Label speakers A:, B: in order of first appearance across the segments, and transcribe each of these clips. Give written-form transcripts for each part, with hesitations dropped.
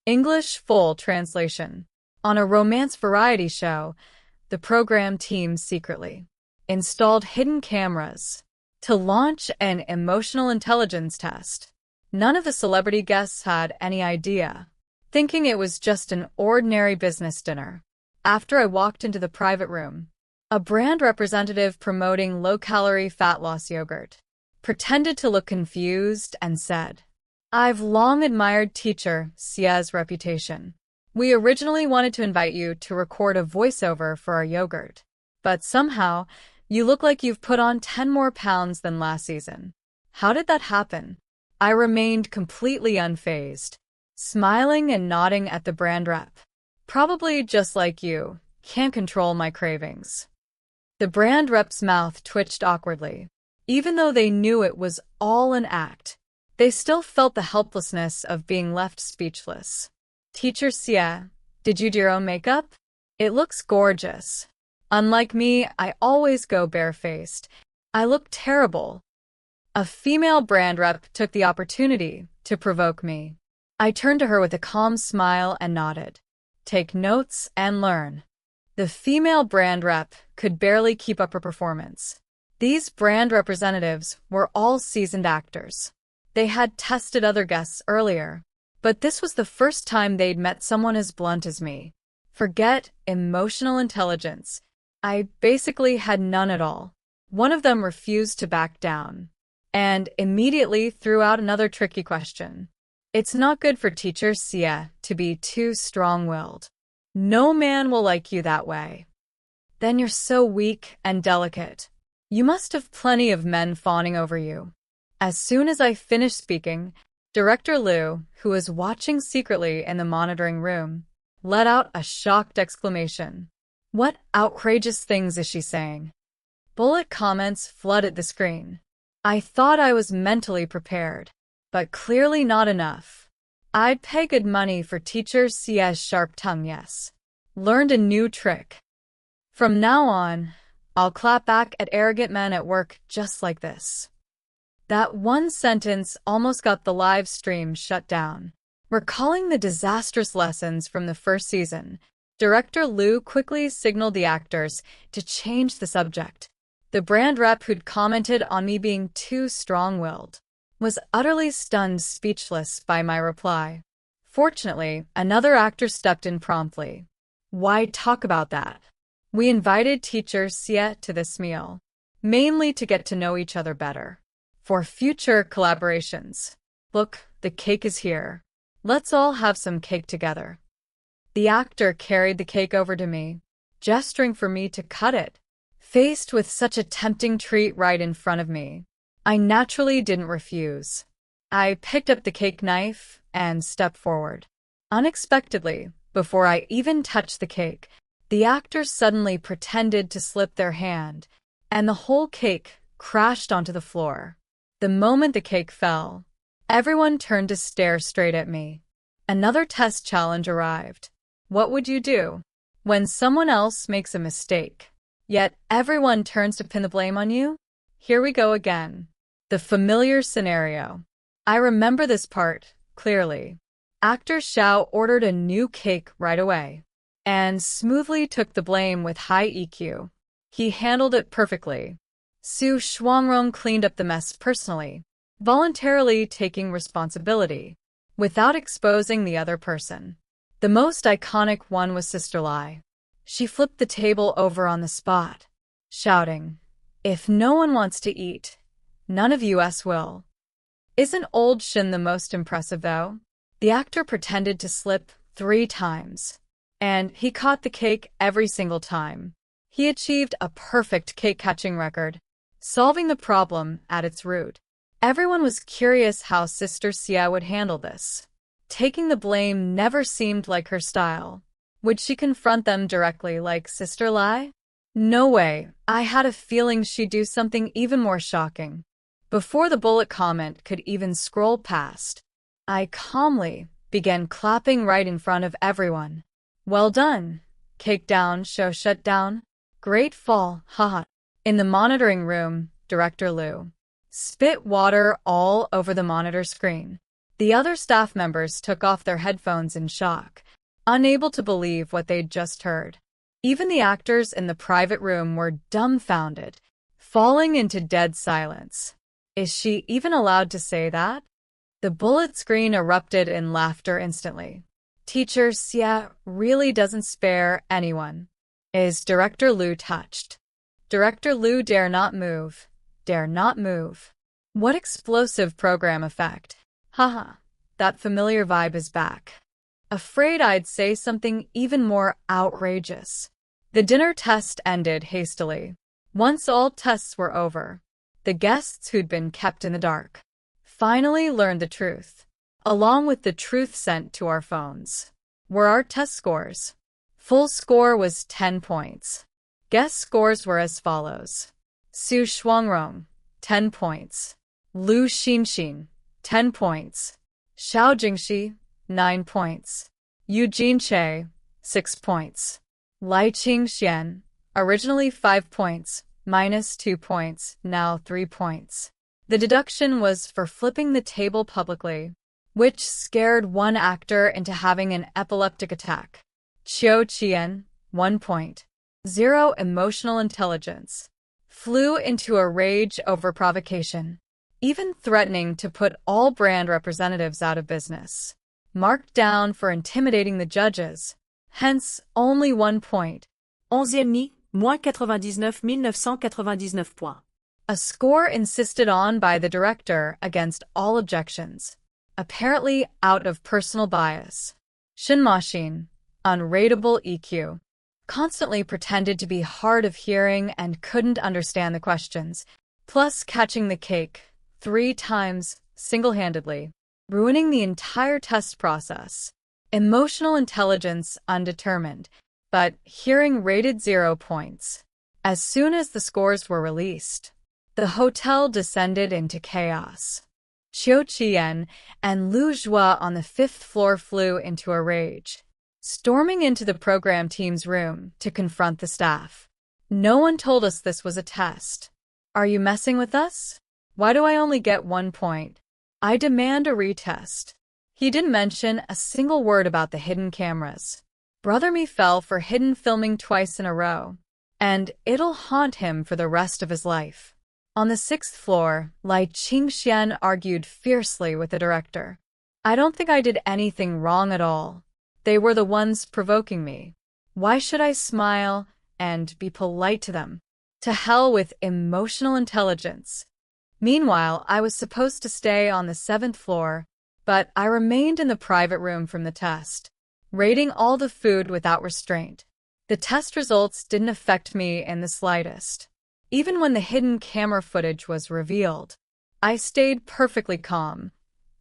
A: English full translation. On a romance variety show, the program team secretly installed hidden cameras to launch an emotional intelligence test. None of the celebrity guests had any idea, thinking it was just an ordinary business dinner. After I walked into the private room, a brand representative promoting low-calorie fat loss yogurt pretended to look confused and said, "I've long admired teacher Sia's reputation. We originally wanted to invite you to record a voiceover for our yogurt, but somehow you look like you've put on 10 more pounds than last season. How did that happen?" I remained completely unfazed, smiling and nodding at the brand rep. "Probably just like you, can't control my cravings." The brand rep's mouth twitched awkwardly. Even though they knew it was all an act, they still felt the helplessness of being left speechless. "Teacher Sia, did you do your own makeup? It looks gorgeous. Unlike me, I always go barefaced. I look terrible." A female brand rep took the opportunity to provoke me. I turned to her with a calm smile and nodded. "Take notes and learn." The female brand rep could barely keep up her performance. These brand representatives were all seasoned actors. They had tested other guests earlier, but this was the first time they'd met someone as blunt as me. Forget emotional intelligence. I basically had none at all. One of them refused to back down and immediately threw out another tricky question. "It's not good for teacher Sia to be too strong-willed. No man will like you that way. Then you're so weak and delicate. You must have plenty of men fawning over you." As soon as I finished speaking, Director Liu, who was watching secretly in the monitoring room, let out a shocked exclamation. "What outrageous things is she saying?" Bullet comments flooded the screen. I thought I was mentally prepared, but clearly not enough. I'd pay good money for teacher Sia's sharp tongue, yes. Learned a new trick. From now on, I'll clap back at arrogant men at work just like this. That one sentence almost got the live stream shut down. Recalling the disastrous lessons from the first season, Director Liu quickly signaled the actors to change the subject. The brand rep who'd commented on me being too strong-willed was utterly stunned, speechless by my reply. Fortunately, another actor stepped in promptly. "Why talk about that? We invited teacher Sia to this meal, mainly to get to know each other better, for future collaborations. Look, the cake is here. Let's all have some cake together." The actor carried the cake over to me, gesturing for me to cut it. Faced with such a tempting treat right in front of me, I naturally didn't refuse. I picked up the cake knife and stepped forward. Unexpectedly, before I even touched the cake, the actor suddenly pretended to slip their hand, and the whole cake crashed onto the floor. The moment the cake fell, everyone turned to stare straight at me. Another test challenge arrived. What would you do when someone else makes a mistake, yet everyone turns to pin the blame on you? Here we go again. The familiar scenario. I remember this part clearly. Actor Xiao ordered a new cake right away and smoothly took the blame with high EQ. He handled it perfectly. Su Shuangrong cleaned up the mess personally, voluntarily taking responsibility, without exposing the other person. The most iconic one was Sister Lai. She flipped the table over on the spot, shouting, "If no one wants to eat, none of us will." Isn't old Shin the most impressive, though? The actor pretended to slip 3 times, and he caught the cake every single time. He achieved a perfect cake-catching record, solving the problem at its root. Everyone was curious how Sister Sia would handle this. Taking the blame never seemed like her style. Would she confront them directly like Sister Lai? No way. I had a feeling she'd do something even more shocking. Before the bullet comment could even scroll past, I calmly began clapping right in front of everyone. "Well done. Cake down, show shut down. Great fall, haha." In the monitoring room, Director Liu spit water all over the monitor screen. The other staff members took off their headphones in shock, unable to believe what they'd just heard. Even the actors in the private room were dumbfounded, falling into dead silence. Is she even allowed to say that? The bullet screen erupted in laughter instantly. Teacher Xia really doesn't spare anyone. Is Director Liu touched? Director Liu dare not move. Dare not move. What explosive program effect. Haha, that familiar vibe is back. Afraid I'd say something even more outrageous. The dinner test ended hastily. Once all tests were over, the guests who'd been kept in the dark finally learned the truth, along with the truth sent to our phones. Were our test scores? Full score was 10 points. Guest scores were as follows. Su Shuangrong, 10 points. Lu Xinxin, 10 points. Xiao Jingxi, 9 points. Yu Jinche, 6 points. Lai Qingxian, originally 5 points, minus 2 points, now 3 points. The deduction was for flipping the table publicly, which scared one actor into having an epileptic attack. Qiu Qian, 1 point. 0 emotional intelligence. Flew into a rage over provocation, even threatening to put all brand representatives out of business. Marked down for intimidating the judges, hence only 1 point.
B: 11e mi, moins 99 999 points.
A: A score insisted on by the director against all objections, apparently out of personal bias. Shinmaxin, unrateable EQ. Constantly pretended to be hard of hearing and couldn't understand the questions, plus catching the cake 3 times single-handedly, ruining the entire test process. Emotional intelligence undetermined, but hearing rated 0 points. As soon as the scores were released, the hotel descended into chaos. Qiu Qian and Lu Zhua on the 5th floor flew into a rage, storming into the program team's room to confront the staff. No one told us this was a test. Are you messing with us? Why do I only get 1 point? I demand a retest. He didn't mention a single word about the hidden cameras. Brother Me fell for hidden filming twice in a row, and it'll haunt him for the rest of his life. On the 6th floor, Lai Qingxian argued fiercely with the director. I don't think I did anything wrong at all. They were the ones provoking me. Why should I smile and be polite to them? To hell with emotional intelligence. Meanwhile, I was supposed to stay on the 7th floor, but I remained in the private room from the test, rating all the food without restraint. The test results didn't affect me in the slightest. Even when the hidden camera footage was revealed, I stayed perfectly calm.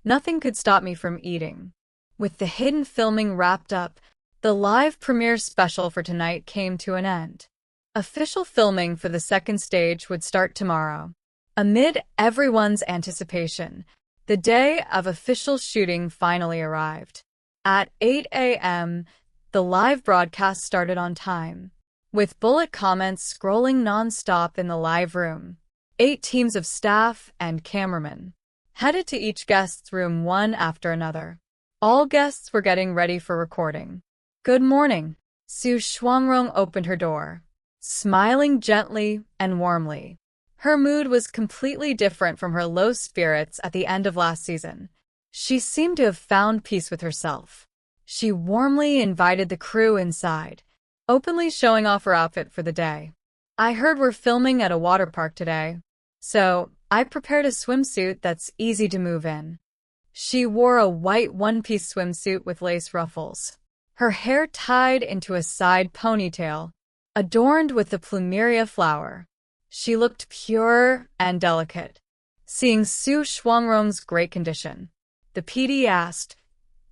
A: Nothing could stop me from eating. With the hidden filming wrapped up, the live premiere special for tonight came to an end. Official filming for the second stage would start tomorrow. Amid everyone's anticipation, the day of official shooting finally arrived. At 8 a.m., the live broadcast started on time, with bullet comments scrolling non-stop in the live room. 8 teams of staff and cameramen headed to each guest's room one after another. All guests were getting ready for recording. Good morning. Su Shuangrong opened her door, smiling gently and warmly. Her mood was completely different from her low spirits at the end of last season. She seemed to have found peace with herself. She warmly invited the crew inside, openly showing off her outfit for the day. I heard we're filming at a water park today, so I prepared a swimsuit that's easy to move in. She wore a white one-piece swimsuit with lace ruffles, her hair tied into a side ponytail, adorned with the plumeria flower. She looked pure and delicate. Seeing Su Shuangrong's great condition, the PD asked,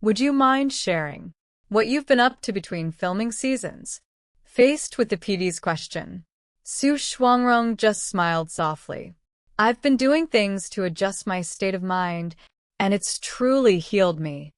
A: "Would you mind sharing what you've been up to between filming seasons?" Faced with the PD's question, Su Shuangrong just smiled softly. "I've been doing things to adjust my state of mind, and it's truly healed me."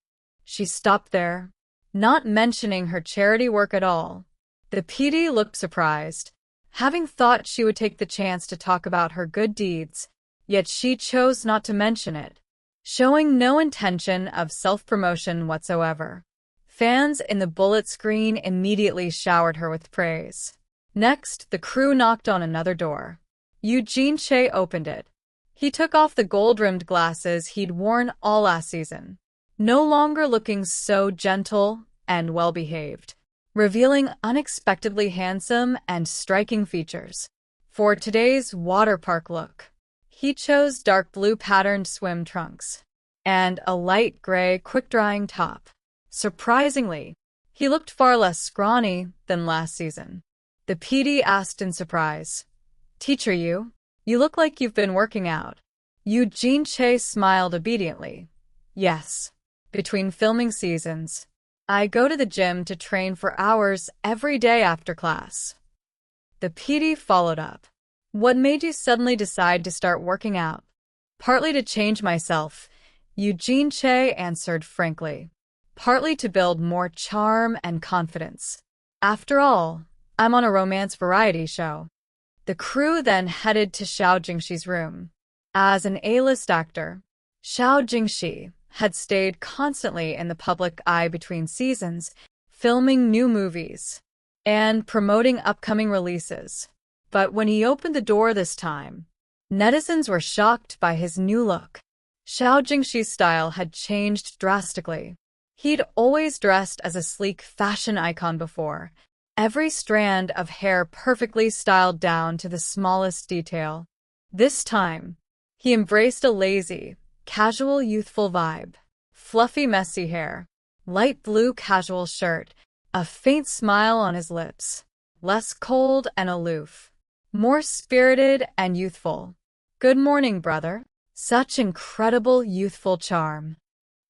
A: She stopped there, not mentioning her charity work at all. The PD looked surprised, having thought she would take the chance to talk about her good deeds, yet she chose not to mention it. showing no intention of self-promotion whatsoever. Fans in the bullet screen immediately showered her with praise. Next, the crew knocked on another door. Eugene Che opened it. He took off the gold-rimmed glasses he'd worn all last season, no longer looking so gentle and well-behaved, revealing unexpectedly handsome and striking features. For today's water park look, he chose dark blue patterned swim trunks and a light gray quick-drying top. Surprisingly, he looked far less scrawny than last season. The PD asked in surprise, "Teacher, you look like you've been working out." Eugene Che smiled obediently. "Yes. Between filming seasons, I go to the gym to train for hours every day after class." The PD followed up. "What made you suddenly decide to start working out?" "Partly to change myself," Eugene Che answered frankly. "Partly to build more charm and confidence. After all, I'm on a romance variety show." The crew then headed to Xiao Jingxi's room. As an A-list actor, Xiao Jingxi had stayed constantly in the public eye between seasons, filming new movies and promoting upcoming releases. But when he opened the door this time, netizens were shocked by his new look. Xiao Jingxi's style had changed drastically. He'd always dressed as a sleek fashion icon before, every strand of hair perfectly styled down to the smallest detail. This time, he embraced a lazy, casual youthful vibe. Fluffy messy hair, light blue casual shirt, a faint smile on his lips. Less cold and aloof, more spirited and youthful. "Good morning, brother." Such incredible youthful charm.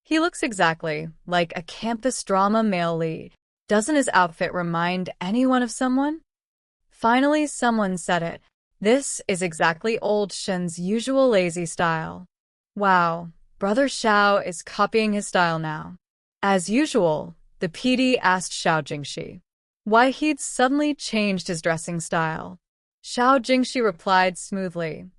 A: He looks exactly like a campus drama male lead. Doesn't his outfit remind anyone of someone? Finally, someone said it. This is exactly old Shen's usual lazy style. Wow, Brother Xiao is copying his style now. As usual, the PD asked Xiao Jingxi why he'd suddenly changed his dressing style. Xiao Jingxi replied smoothly,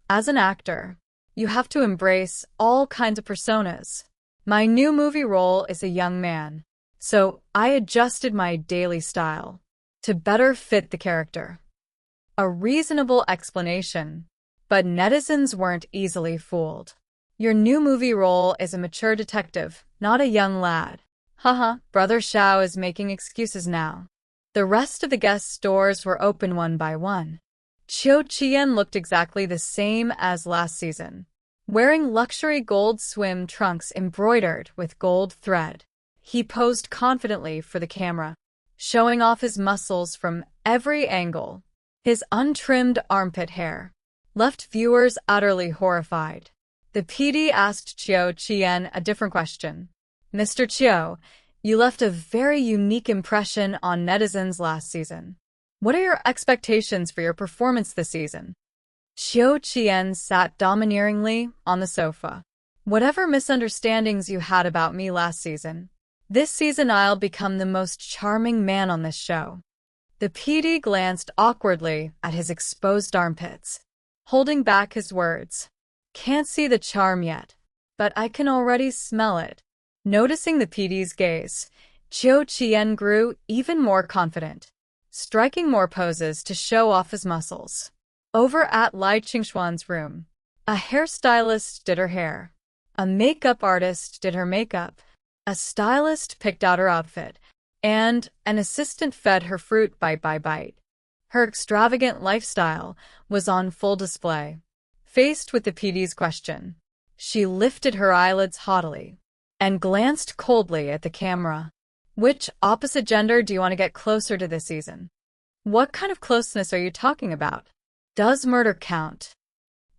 A: "As an actor, you have to embrace all kinds of personas. My new movie role is a young man, so I adjusted my daily style to better fit the character." A reasonable explanation, but netizens weren't easily fooled. "Your new movie role is a mature detective, not a young lad." Haha, Brother Xiao is making excuses now. The rest of the guest stores were open one by one. Qiu Qian looked exactly the same as last season, wearing luxury gold swim trunks embroidered with gold thread. He posed confidently for the camera, showing off his muscles from every angle. His untrimmed armpit hair left viewers utterly horrified. The PD asked Qiu Qian a different question. "Mr. Qiu, you left a very unique impression on netizens last season. What are your expectations for your performance this season?" Qiu Qian sat domineeringly on the sofa. "Whatever misunderstandings you had about me last season, this season I'll become the most charming man on this show." The PD glanced awkwardly at his exposed armpits, holding back his words. "Can't see the charm yet, but I can already smell it." Noticing the PD's gaze, Qiu Qian grew even more confident, striking more poses to show off his muscles. Over at Lai Qingshuan's room, a hairstylist did her hair, a makeup artist did her makeup, a stylist picked out her outfit, and an assistant fed her fruit bite by bite. Her extravagant lifestyle was on full display. Faced with the PD's question, she lifted her eyelids haughtily and glanced coldly at the camera. "Which opposite gender do you want to get closer to this season?" "What kind of closeness are you talking about? Does murder count?"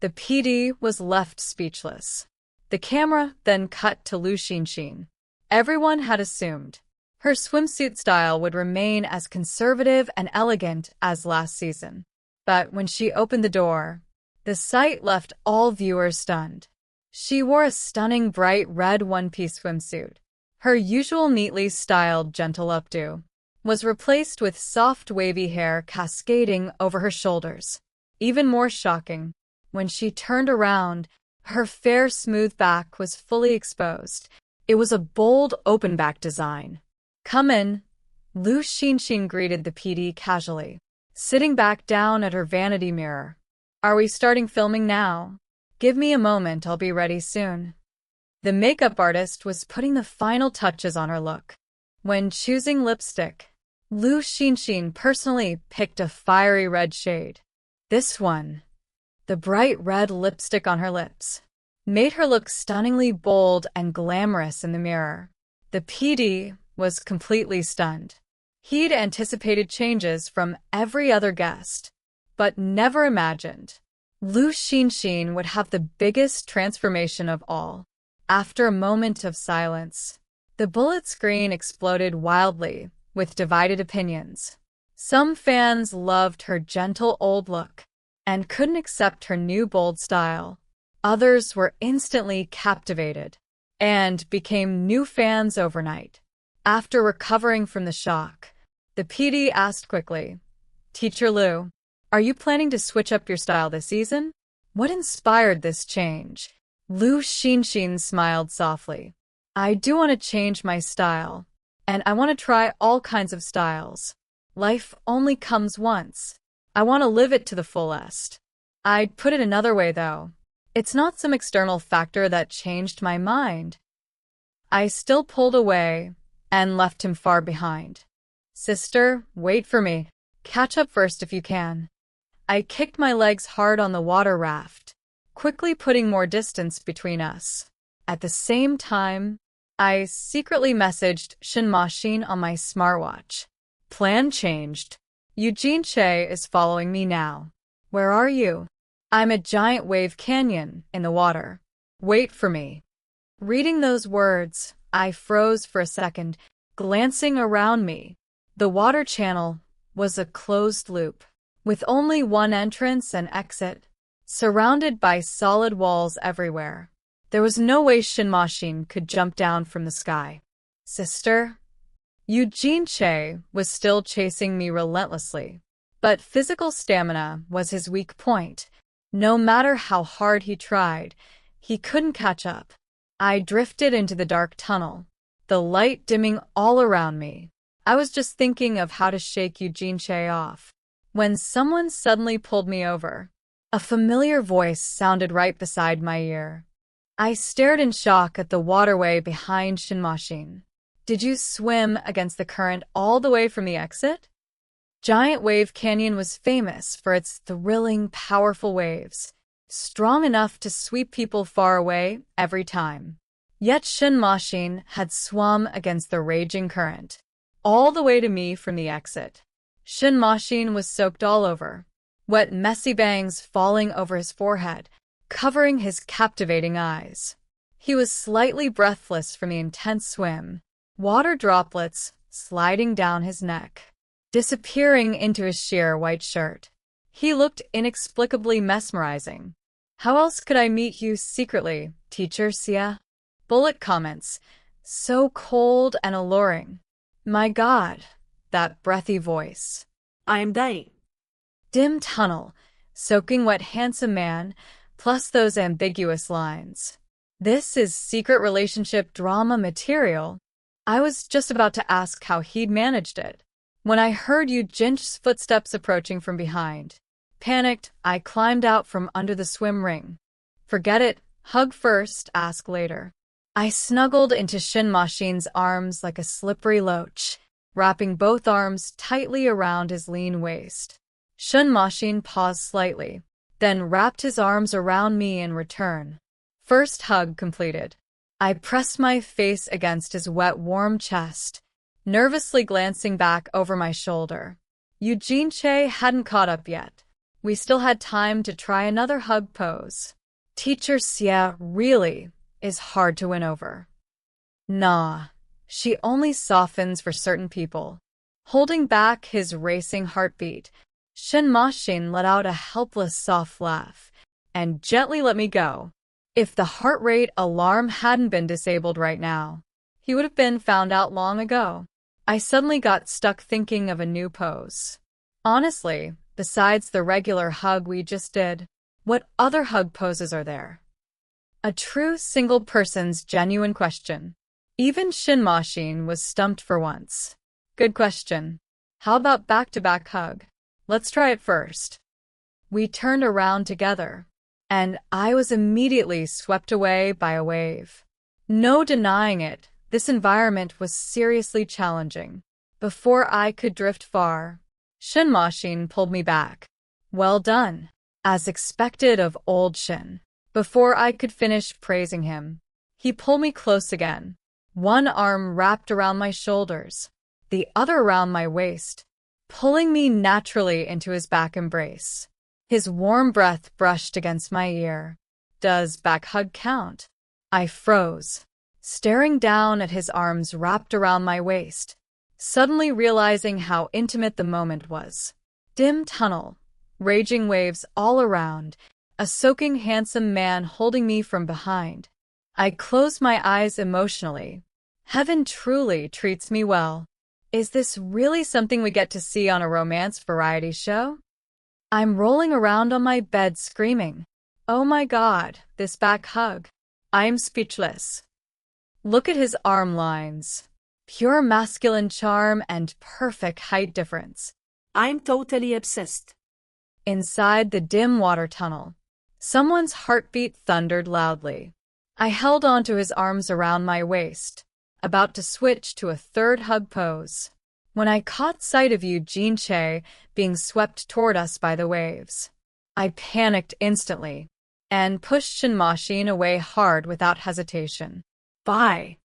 A: The PD was left speechless. The camera then cut to Lu Xinxin. Everyone had assumed her swimsuit style would remain as conservative and elegant as last season. But when she opened the door, the sight left all viewers stunned. She wore a stunning bright red one-piece swimsuit. Her usual neatly styled gentle updo was replaced with soft wavy hair cascading over her shoulders. Even more shocking, when she turned around, Her fair, smooth back was fully exposed. It was a bold, open-back design. "Come in," Lu Xinxin greeted the PD casually, sitting back down at her vanity mirror. "Are we starting filming now? Give me a moment, I'll be ready soon." The makeup artist was putting the final touches on her look. When choosing lipstick, Lu Xinxin personally picked a fiery red shade. This one, the bright red lipstick on her lips, made her look stunningly bold and glamorous in the mirror. The PD was completely stunned. He'd anticipated changes from every other guest, but never imagined Lu Xinxin would have the biggest transformation of all. After a moment of silence, the bullet screen exploded wildly, with divided opinions. Some fans loved her gentle old look and couldn't accept her new bold style. Others were instantly captivated and became new fans overnight. After recovering from the shock, the PD asked quickly, "Teacher Lu, are you planning to switch up your style this season? What inspired this change?" Lu Xinxin smiled softly. "I do want to change my style, and I want to try all kinds of styles. Life only comes once. I want to live it to the fullest." I'd put it another way, though. It's not some external factor that changed my mind. I still pulled away and left him far behind. "Sister, wait for me. Catch up first if you can." I kicked my legs hard on the water raft, quickly putting more distance between us. At the same time, I secretly messaged Shin Maxin on my smartwatch. "Plan changed. Eugene Che is following me now. Where are you?" "I'm at Giant Wave Canyon, in the water. Wait for me." Reading those words, I froze for a second, glancing around me. The water channel was a closed loop, with only one entrance and exit, surrounded by solid walls everywhere. There was no way Shin Maxin could jump down from the sky. "Sister?" Eugene Che was still chasing me relentlessly, but physical stamina was his weak point. No matter how hard he tried, he couldn't catch up. I drifted into the dark tunnel, the light dimming all around me. I was just thinking of how to shake Eugene Che off, when someone suddenly pulled me over. A familiar voice sounded right beside my ear. I stared in shock at the waterway behind Shin Maxin. "Did you swim against the current all the way from the exit?" Giant Wave Canyon was famous for its thrilling, powerful waves, strong enough to sweep people far away every time. Yet Shin Maxin had swum against the raging current, all the way to me from the exit. Shin Maxin was soaked all over, wet messy bangs falling over his forehead, covering his captivating eyes. He was slightly breathless from the intense swim, water droplets sliding down his neck, disappearing into his sheer white shirt. He looked inexplicably mesmerizing. "How else could I meet you secretly, Teacher Xia?" Bullet comments. "So cold and alluring." My God, that breathy voice.
B: "I am dying."
A: Dim tunnel, soaking wet handsome man, plus those ambiguous lines. This is secret relationship drama material. I was just about to ask how he'd managed it, when I heard Eugene's footsteps approaching from behind. Panicked, I climbed out from under the swim ring. "Forget it, hug first, ask later." I snuggled into Shin Maxin's arms like a slippery loach, wrapping both arms tightly around his lean waist. Shin Maxin paused slightly, then wrapped his arms around me in return. First hug completed. I pressed my face against his wet, warm chest, nervously glancing back over my shoulder. Eugene Che hadn't caught up yet. We still had time to try another hug pose. Teacher Xia really is hard to win over. Nah, she only softens for certain people. Holding back his racing heartbeat, Shin Maxin let out a helpless soft laugh and gently let me go. If the heart rate alarm hadn't been disabled right now, he would have been found out long ago. I suddenly got stuck thinking of a new pose. Honestly, besides the regular hug we just did, what other hug poses are there? A true single person's genuine question. Even Shin Machine was stumped for once. Good question. How about back-to-back hug? Let's try it first. We turned around together, and I was immediately swept away by a wave. No denying it, this environment was seriously challenging. Before I could drift far, Shin Machine pulled me back. Well done, as expected of old Shin. Before I could finish praising him, he pulled me close again. One arm wrapped around my shoulders, the other around my waist, pulling me naturally into his back embrace. His warm breath brushed against my ear. Does back hug count? I froze, staring down at his arms wrapped around my waist, suddenly realizing how intimate the moment was. Dim tunnel, raging waves all around, a soaking handsome man holding me from behind. I closed my eyes emotionally. Heaven truly treats me well. Is this really something we get to see on a romance variety show? I'm rolling around on my bed screaming, "Oh my God, this back hug." I'm speechless. Look at his arm lines. Pure masculine charm and perfect height difference.
B: I'm totally obsessed.
A: Inside the dim water tunnel, someone's heartbeat thundered loudly. I held onto his arms around my waist, about to switch to a third hug pose, when I caught sight of Eugene Che being swept toward us by the waves. I panicked instantly and pushed Shin Machine away hard without hesitation. Bye.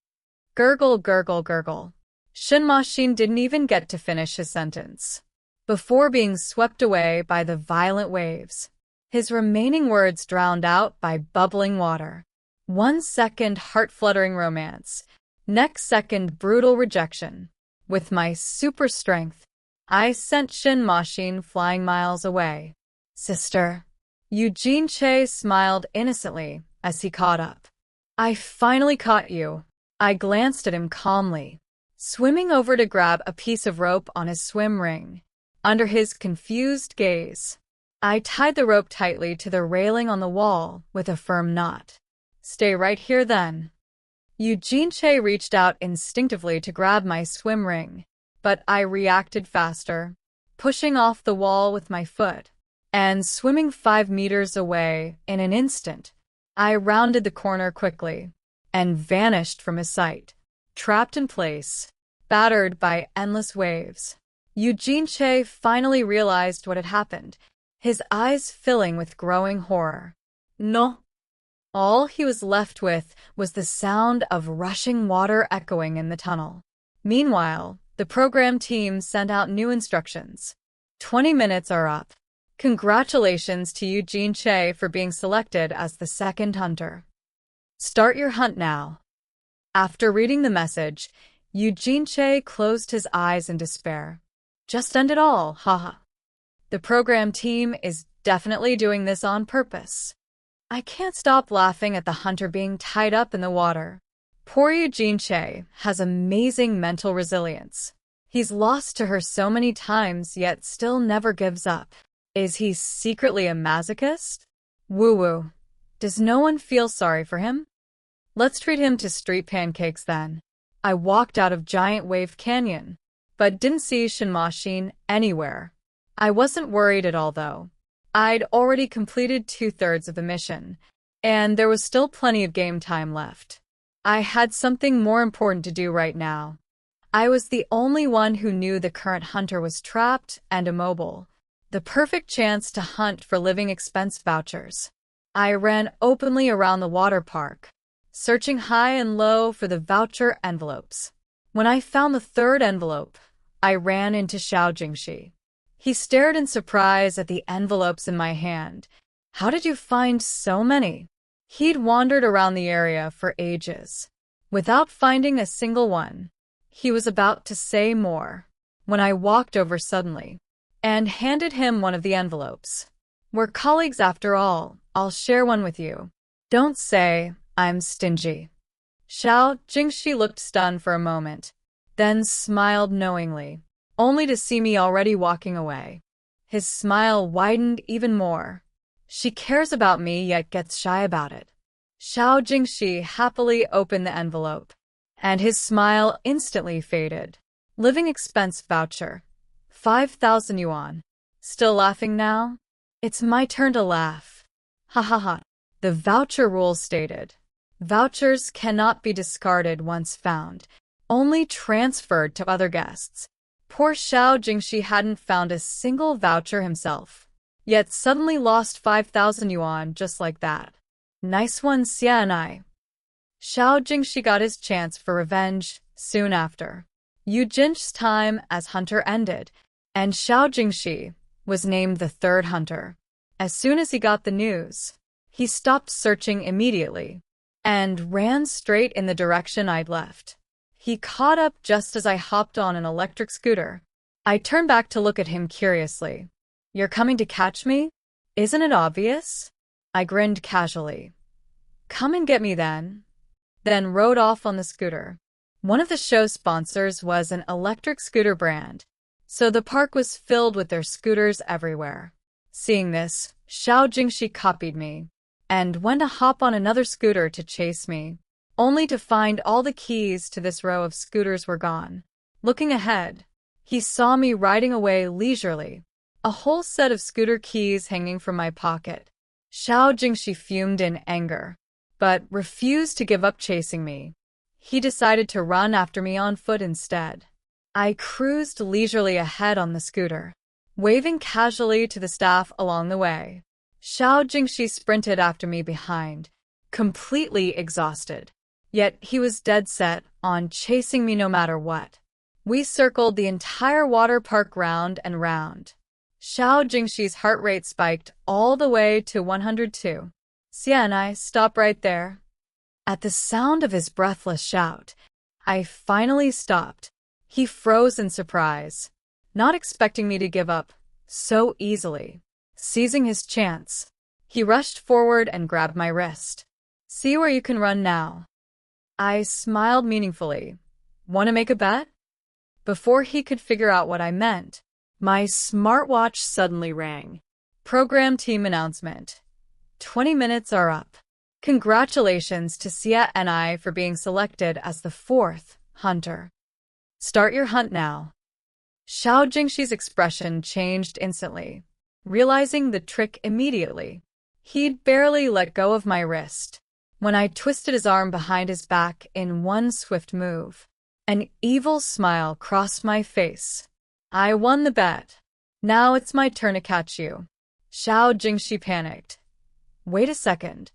A: Gurgle, gurgle, gurgle. Shin Machine didn't even get to finish his sentence before being swept away by the violent waves, his remaining words drowned out by bubbling water. 1 second heart-fluttering romance, next second brutal rejection. With my super strength, I sent Shin Machine flying miles away. Sister. Eugene Che smiled innocently as he caught up. I finally caught you. I glanced at him calmly, swimming over to grab a piece of rope on his swim ring. Under his confused gaze, I tied the rope tightly to the railing on the wall with a firm knot. Stay right here then. Eugene Che reached out instinctively to grab my swim ring, but I reacted faster, pushing off the wall with my foot, and swimming 5 meters away in an instant. I rounded the corner quickly and vanished from his sight, trapped in place, battered by endless waves. Eugene Che finally realized what had happened, his eyes filling with growing horror. No. All he was left with was the sound of rushing water echoing in the tunnel. Meanwhile, the program team sent out new instructions. 20 minutes are up. Congratulations to Eugene Che for being selected as the second hunter. Start your hunt now. After reading the message, Eugene Che closed his eyes in despair. Just end it all, haha. The program team is definitely doing this on purpose. I can't stop laughing at the hunter being tied up in the water. Poor Eugene Che has amazing mental resilience. He's lost to her so many times yet still never gives up. Is he secretly a masochist? Woo-woo. Does no one feel sorry for him? Let's treat him to street pancakes then. I walked out of Giant Wave Canyon, but didn't see Shin Machine anywhere. I wasn't worried at all though. I'd already completed 2/3 of the mission, and there was still plenty of game time left. I had something more important to do right now. I was the only one who knew the current hunter was trapped and immobile. The perfect chance to hunt for living expense vouchers. I ran openly around the water park, searching high and low for the voucher envelopes. When I found the third envelope, I ran into Xiao Jingxi. He stared in surprise at the envelopes in my hand. How did you find so many? He'd wandered around the area for ages, without finding a single one. He was about to say more, when I walked over suddenly, and handed him one of the envelopes. We're colleagues after all, I'll share one with you. Don't say I'm stingy. Xiao Jingxi looked stunned for a moment, then smiled knowingly, only to see me already walking away. His smile widened even more. She cares about me yet gets shy about it. Xiao Jingxi happily opened the envelope, and his smile instantly faded. Living expense voucher. 5,000 yuan. Still laughing now? It's my turn to laugh. Ha ha ha. The voucher rule stated, vouchers cannot be discarded once found, only transferred to other guests. Poor Xiao Jingxi hadn't found a single voucher himself, yet suddenly lost 5,000 yuan just like that. Nice one, Xianai. Xiao Jingxi got his chance for revenge soon after. Yu Jin's time as hunter ended, and Xiao Jingxi was named the third hunter. As soon as he got the news, he stopped searching immediately and ran straight in the direction I'd left. He caught up just as I hopped on an electric scooter. I turned back to look at him curiously. You're coming to catch me? Isn't it obvious? I grinned casually. Come and get me then rode off on the scooter. One of the show's sponsors was an electric scooter brand, so the park was filled with their scooters everywhere. Seeing this, Xiao Jingxi copied me and went to hop on another scooter to chase me, only to find all the keys to this row of scooters were gone. Looking ahead, he saw me riding away leisurely, a whole set of scooter keys hanging from my pocket. Xiao Jingxi fumed in anger, but refused to give up chasing me. He decided to run after me on foot instead. I cruised leisurely ahead on the scooter, waving casually to the staff along the way. Xiao Jingxi sprinted after me behind, completely exhausted. Yet he was dead set on chasing me no matter what. We circled the entire water park round and round. Xiao Jingxi's heart rate spiked all the way to 102. Xianai, stop right there. At the sound of his breathless shout, I finally stopped. He froze in surprise, not expecting me to give up so easily. Seizing his chance, he rushed forward and grabbed my wrist. See where you can run now. I smiled meaningfully. Want to make a bet? Before he could figure out what I meant, my smartwatch suddenly rang. Program team announcement. 20 minutes are up. Congratulations to Xia and I for being selected as the fourth hunter. Start your hunt now. Xiao Jingxi's expression changed instantly, realizing the trick immediately. He'd barely let go of my wrist when I twisted his arm behind his back in one swift move. An evil smile crossed my face. I won the bet. Now it's my turn to catch you. Xiao Jingxi panicked. Wait a second.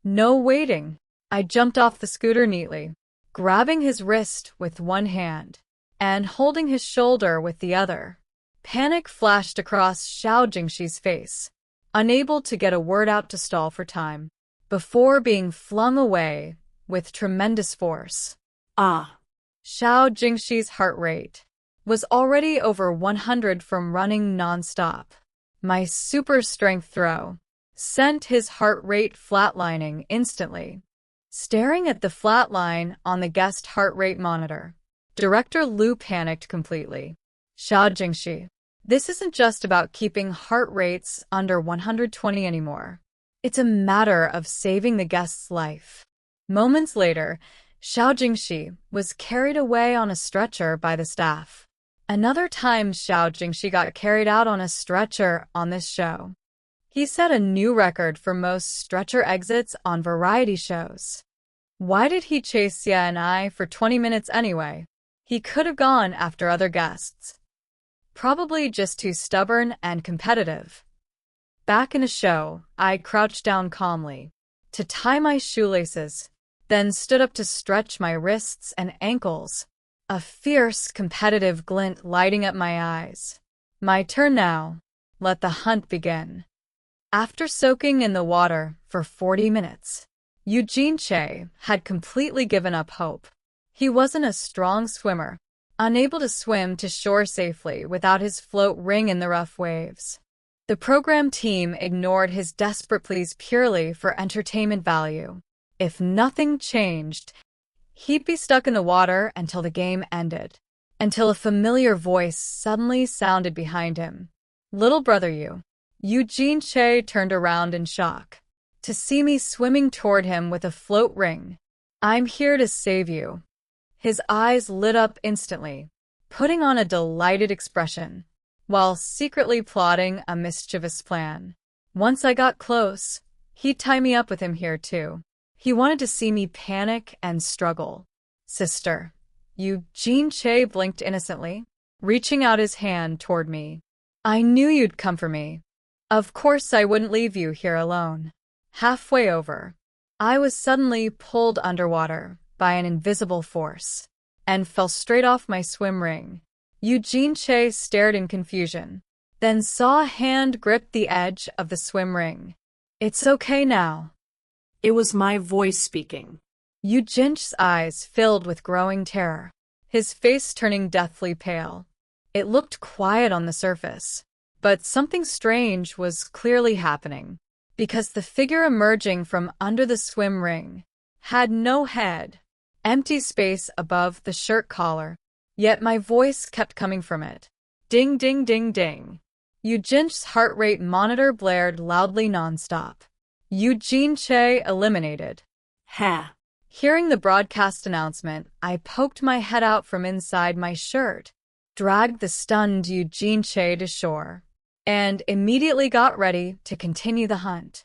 A: No waiting. I jumped off the scooter neatly, grabbing his wrist with one hand and holding his shoulder with the other. Panic flashed across Xiao Jingxi's face, unable to get a word out to stall for time, before being flung away with tremendous force. Ah! Xiao Jingxi's heart rate was already over 100 from running non-stop. My super strength throw sent his heart rate flatlining instantly. Staring at the flat line on the guest heart rate monitor, Director Liu panicked completely. Xiao Jingxi, this isn't just about keeping heart rates under 120 anymore. It's a matter of saving the guest's life. Moments later, Xiao Jingxi was carried away on a stretcher by the staff. Another time Xiao Jingxi got carried out on a stretcher on this show. He set a new record for most stretcher exits on variety shows. Why did he chase Xia and I for 20 minutes anyway? He could have gone after other guests. Probably just too stubborn and competitive. Back in a show, I crouched down calmly to tie my shoelaces, then stood up to stretch my wrists and ankles, a fierce, competitive glint lighting up my eyes. My turn now. Let the hunt begin. After soaking in the water for 40 minutes, Yu Jin had completely given up hope. He wasn't a strong swimmer, unable to swim to shore safely without his float ring in the rough waves. The program team ignored his desperate pleas purely for entertainment value. If nothing changed, he'd be stuck in the water until the game ended, until a familiar voice suddenly sounded behind him. Little brother Yu. Eugene Che turned around in shock. to see me swimming toward him with a float ring. "I'm here to save you." His eyes lit up instantly, putting on a delighted expression, while secretly plotting a mischievous plan. Once I got close, he'd tie me up with him here too. He wanted to see me panic and struggle. "Sister." Eugene Che blinked innocently, reaching out his hand toward me. "I knew you'd come for me. Of course I wouldn't leave you here alone." Halfway over, I was suddenly pulled underwater by an invisible force and fell straight off my swim ring. Eugene Che stared in confusion, then saw a hand grip the edge of the swim ring. "It's okay now."
B: It was my voice speaking.
A: Eugene's eyes filled with growing terror, his face turning deathly pale. It looked quiet on the surface, but something strange was clearly happening, because the figure emerging from under the swim ring had no head, empty space above the shirt collar, yet my voice kept coming from it. Ding, ding, ding, ding. Eugene's heart rate monitor blared loudly nonstop. Eugene Che eliminated.
B: Ha!
A: Hearing the broadcast announcement, I poked my head out from inside my shirt, dragged the stunned Eugene Che to shore, and immediately got ready to continue the hunt.